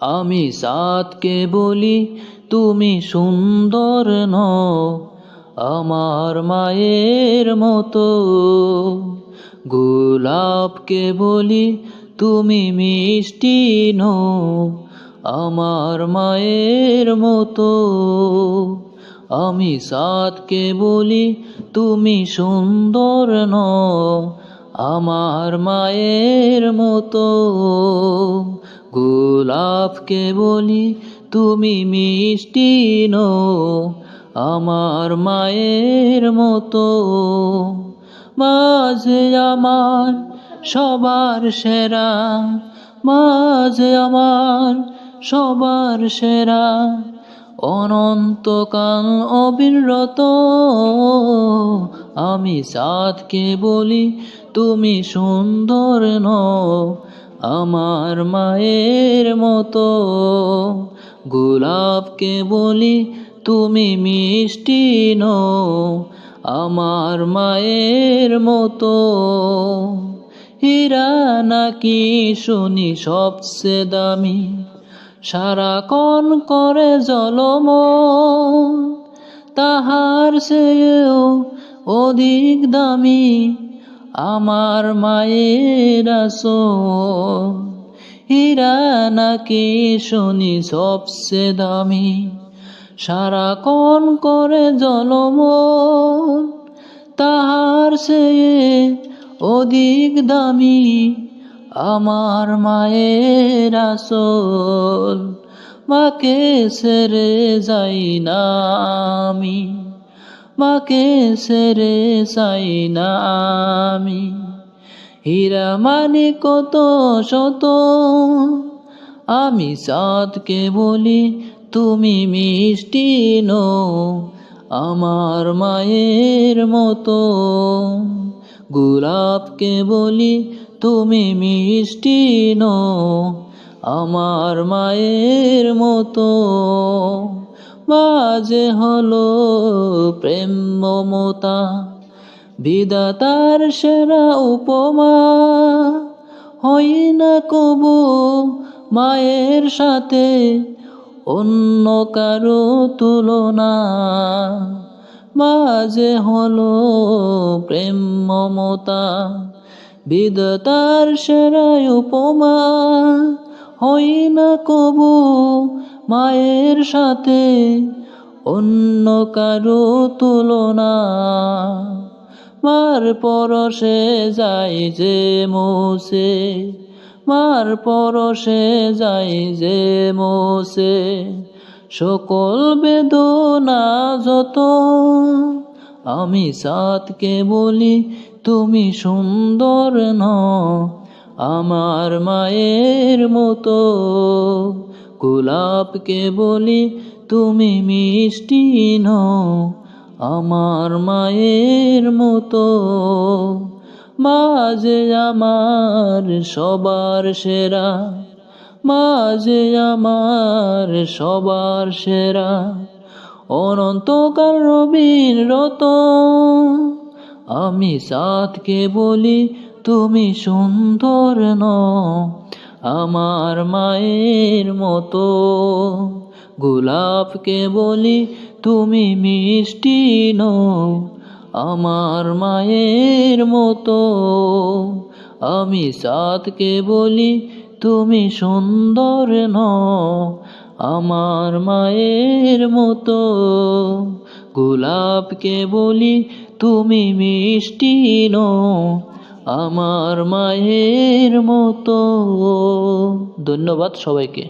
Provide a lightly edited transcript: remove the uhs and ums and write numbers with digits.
আমি চাঁদকে বলি তুমি সুন্দর নও আমার মায়ের মতো। গোলাপকে বলি তুমি মিষ্টি নও আমার মায়ের মতো। আমি চাঁদকে বলি তুমি সুন্দর নও আমার মায়ের মতো। গোলাপকে বলি তুমি মিষ্টি নও আমার মায়ের মতো। মাঝে আমার সবার সেরা, মাঝে আমার সবার সেরা, অনন্তকাল অবিরত। আমি চাঁদকে বলি তুমি সুন্দর নও আমার মায়ের মতো। গোলাপকে বলি তুমি মিষ্টি নও আমার মায়ের মতো। হীরা নাকি শুনি সবচেয়ে দামি, সারাক্ষণ করে জলমল, তাহার চেয়েও অধিক দামি আমার মায়ের আঁচল। হীরা নাকি শুনি সবচেয়ে দামি, সারাক্ষণ করে জলমল, তাহার চেয়ে অধিক দামি আমার মায়ের আঁচল। মাকে ছেড়ে যাই না আমি, মাকে ছেড়ে যাই না আমি। হীরা মানিক কত শত, আমি চাঁদকে বলি তুমি মিষ্টি নও আমার মায়ের মতো। গোলাপকে বলি তুমি মিষ্টি নও আমার মায়ের মতো। মাঝে হলো প্রেম মমতা, বিধাতার সেরা উপমা, হই না কবু মায়ের সাথে অন্য কারো তুলনা। মাঝে হলো প্রেম মমতা, বিধাতার সেরা উপমা, হই না কবু মায়ের সাথে অন্য কারো তুলনা। মার পরশে যাই যে মুছে, মার পরশে যাই যে মুছে সকল বেদনা যত। আমি চাঁদকে বলি তুমি সুন্দর নও আমার মায়ের মতো। গোলাপকে বলি তুমি মিষ্টি নও আমার মায়ের মতো। মাঝে আমার সবার সেরা, মাঝে আমার সবার সেরা, অনন্তকাল রবিরত। আমি চাঁদকে বলি তুমি সুন্দর নও আমার মায়ের মতো। গোলাপকে বলি তুমি মিষ্টি নও আমার মায়ের মতো। আমি চাঁদকে বলি তুমি সুন্দর নও আমার মায়ের মতো। গোলাপকে বলি তুমি মিষ্টি নও আমার মায়ের মতো। ধন্যবাদ সবাইকে।